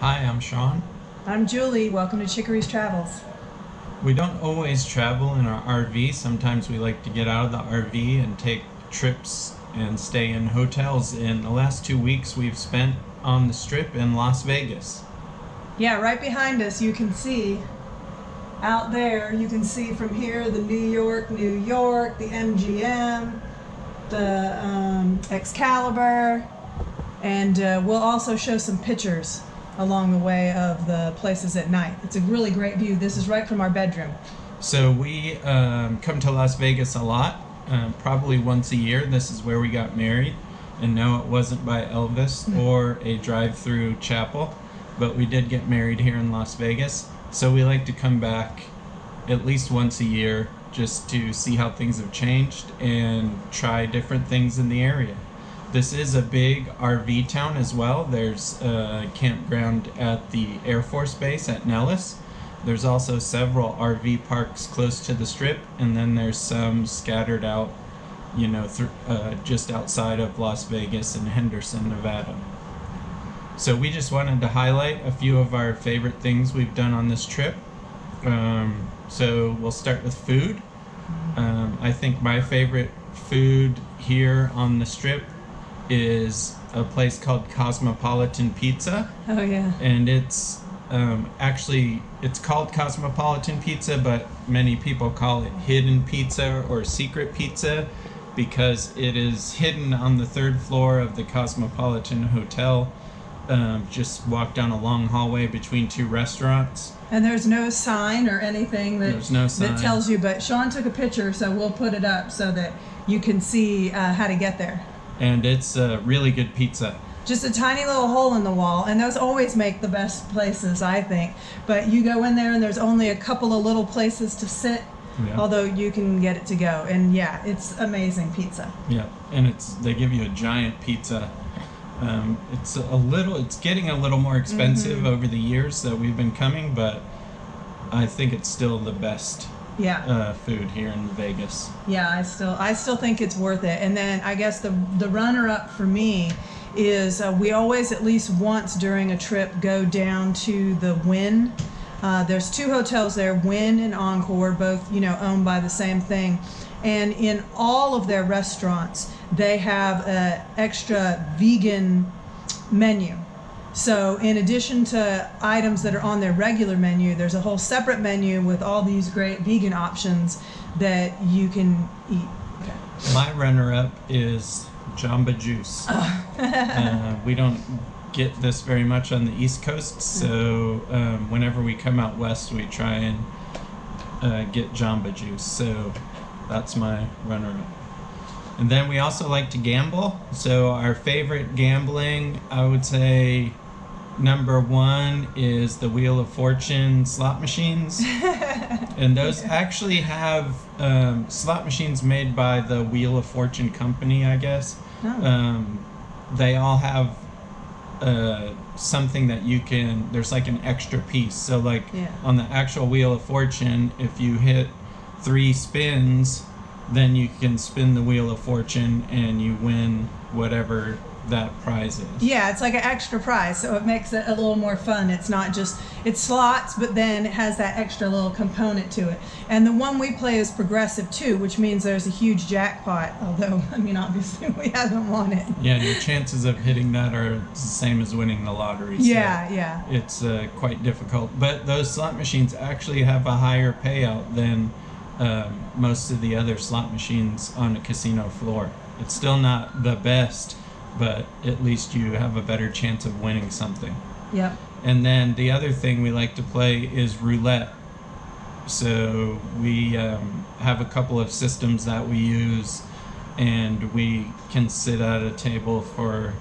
Hi, I'm Sean. I'm Julie. Welcome to Chicory's Travels. We don't always travel in our RV. Sometimes we like to get out of the RV and take trips and stay in hotels. In the last 2 weeks, we've spent on the Strip in Las Vegas. Yeah, right behind us you can see, out there, you can see from here the New York, the MGM, the Excalibur, and we'll also show some pictures along the way of the places at night. It's a really great view. This is right from our bedroom. So we come to Las Vegas a lot, probably once a year. This is where we got married. And no, it wasn't by Elvis or a drive-through chapel, but we did get married here in Las Vegas. So we like to come back at least once a year just to see how things have changed and try different things in the area. This is a big RV town as well. There's a campground at the Air Force Base at Nellis. There's also several RV parks close to the Strip, and then there's some scattered out, just outside of Las Vegas in Henderson, Nevada. So we just wanted to highlight a few of our favorite things we've done on this trip. So we'll start with food. I think my favorite food here on the Strip is a place called Cosmopolitan Pizza. Oh yeah. And it's it's called Cosmopolitan Pizza, but many people call it hidden pizza or secret pizza because it is hidden on the 3rd floor of the Cosmopolitan Hotel. Just walk down a long hallway between 2 restaurants. And there's no sign or anything that tells you, but Sean took a picture, so we'll put it up so that you can see how to get there. And it's really good pizza. Just a tiny little hole in the wall, and those always make the best places, I think. But you go in there and there's only a couple of little places to sit, although you can get it to go. And yeah, it's amazing pizza. Yeah, and they give you a giant pizza. It's getting a little more expensive over the years that we've been coming, but I think it's still the best food here in Vegas. Yeah, I still think it's worth it. And then I guess the runner-up for me is we always at least once during a trip go down to the Wynn. There's 2 hotels there, Wynn and Encore, both owned by the same thing. And in all of their restaurants, they have an extra vegan menu. So in addition to items that are on their regular menu, there's a whole separate menu with all these great vegan options that you can eat. Okay. My runner-up is Jamba Juice. We don't get this very much on the East Coast, so whenever we come out west, we try and get Jamba Juice. So that's my runner-up. And then we also like to gamble. So our favorite gambling, I would say, number 1 is the Wheel of Fortune slot machines. And those actually have slot machines made by the Wheel of Fortune company, I guess. Oh. They all have something that there's like an extra piece. So on the actual Wheel of Fortune, if you hit 3 spins, then you can spin the Wheel of Fortune and you win whatever that prize is. Yeah, it's like an extra prize, so it makes it a little more fun. It's not just, it's slots, but then it has that extra little component to it. And the one we play is progressive too, which means there's a huge jackpot, although, obviously we haven't won it. Yeah, and your chances of hitting that are the same as winning the lottery. Yeah. It's quite difficult. But those slot machines actually have a higher payout than most of the other slot machines on a casino floor. It's still not the best, but at least you have a better chance of winning something. Yep. And then the other thing we like to play is roulette. So we have a couple of systems that we use, and we can sit at a table for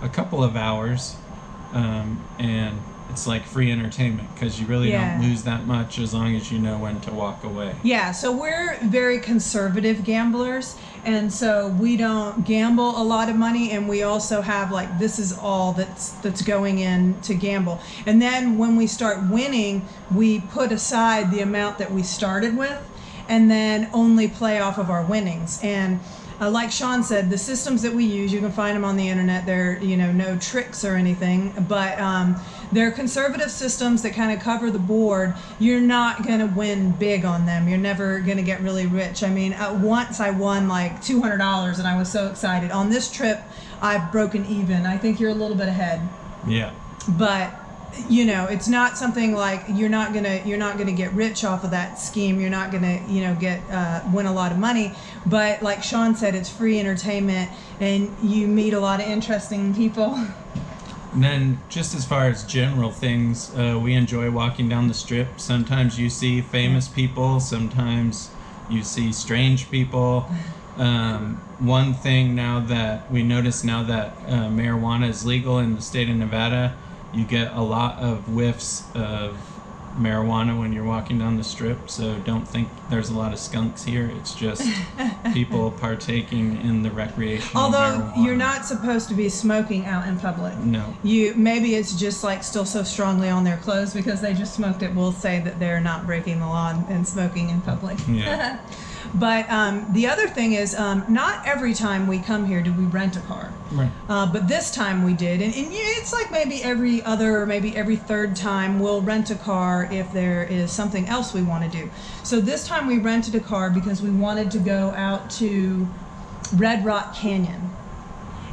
a couple of hours, and it's like free entertainment because you really don't lose that much as long as you know when to walk away. Yeah, so we're very conservative gamblers, and so we don't gamble a lot of money, and we also have this is all that's going in to gamble. And then when we start winning, we put aside the amount that we started with and then only play off of our winnings. And like Sean said, the systems that we use, you can find them on the internet. They're, you know, no tricks or anything, but they're conservative systems that kind of cover the board. You're not going to win big on them. You're never going to get really rich. I mean, once I won like $200 and I was so excited. On this trip, I've broken even. I think you're a little bit ahead. Yeah. But you know, it's not something like you're not gonna get rich off of that scheme. You're not gonna, you know, win a lot of money. But like Sean said, it's free entertainment, and you meet a lot of interesting people. And then, just as far as general things, we enjoy walking down the strip. Sometimes you see famous people. Sometimes you see strange people. One thing now that we notice now that marijuana is legal in the state of Nevada, you get a lot of whiffs of marijuana when you're walking down the strip, so don't think there's a lot of skunks here. It's just people partaking in the recreational marijuana. You're not supposed to be smoking out in public. No. Maybe it's just like still so strongly on their clothes because they just smoked it. We'll say that they're not breaking the law and smoking in public. Yeah. But the other thing is, not every time we come here do we rent a car. Right. But this time we did. And it's like maybe every other or maybe every third time we'll rent a car if there is something else we want to do. So this time we rented a car because we wanted to go out to Red Rock Canyon.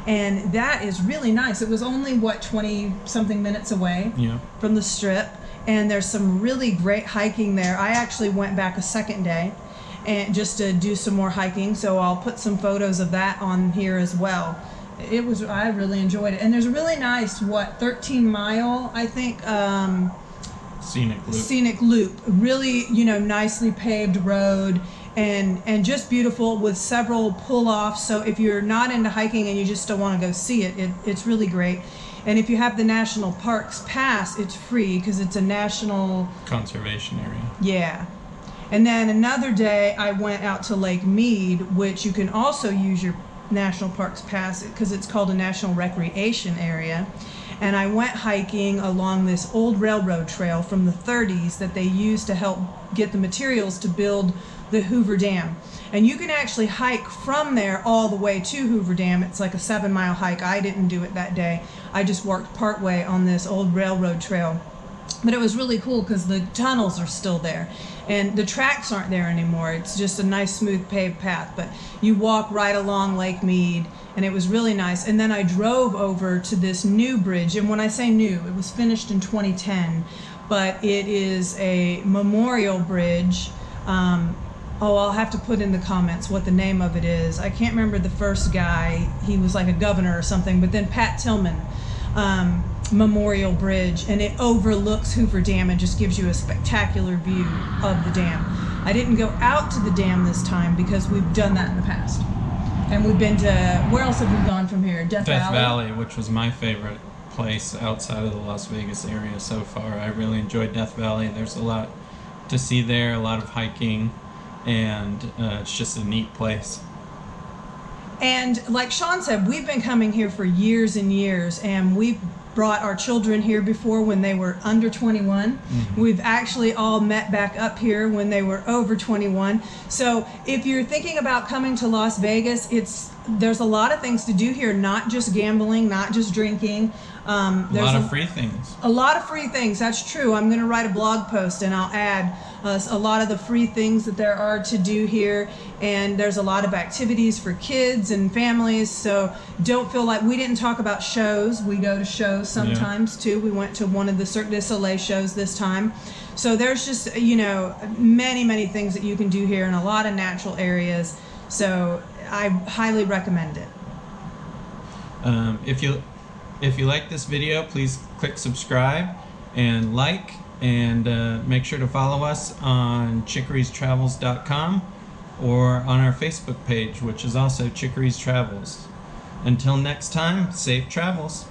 And that is really nice. It was only, 20-something minutes away from the strip. And there's some really great hiking there. I actually went back a second day and just to do some more hiking, so I'll put some photos of that on here as well. I really enjoyed it, and there's a really nice 13-mile, I think, scenic loop, really, you know, nicely paved road, and just beautiful with several pull-offs. So if you're not into hiking and you just don't want to go see it, it's really great. And if you have the National Parks Pass, it's free because it's a national conservation area. Yeah. And then another day I went out to Lake Mead, which you can also use your National Parks Pass because it's called a National Recreation Area. And I went hiking along this old railroad trail from the 30s that they used to help get the materials to build the Hoover Dam. And you can actually hike from there all the way to Hoover Dam. It's like a 7-mile hike. I didn't do it that day. I just worked partway on this old railroad trail. But it was really cool because the tunnels are still there and the tracks aren't there anymore. It's just a nice smooth paved path, but you walk right along Lake Mead, and it was really nice. And then I drove over to this new bridge, and when I say new, it was finished in 2010, but it is a memorial bridge. I'll have to put in the comments what the name of it is. I can't remember the first guy. He was like a governor or something, but then Pat Tillman Memorial Bridge, and it overlooks Hoover Dam and just gives you a spectacular view of the dam. I didn't go out to the dam this time because we've done that in the past. And we've been to, where else have we gone from here? Death Valley, which was my favorite place outside of the Las Vegas area so far. I really enjoyed Death Valley. There's a lot to see there, a lot of hiking, and it's just a neat place. And like Sean said, we've been coming here for years and years, and we've brought our children here before when they were under 21. Mm-hmm. We've actually all met back up here when they were over 21. So if you're thinking about coming to Las Vegas, there's a lot of things to do here, not just gambling, not just drinking. There's a lot of free things. A lot of free things, that's true. I'm going to write a blog post and I'll add a lot of the free things that there are to do here. And there's a lot of activities for kids and families. So don't feel like we didn't talk about shows. We go to shows sometimes too. We went to one of the Cirque du Soleil shows this time. So there's just, many, many things that you can do here in a lot of natural areas. So I highly recommend it. If you like this video, please click subscribe and like, and make sure to follow us on chickeriestravels.com or on our Facebook page, which is also Chicories Travels. Until next time, safe travels.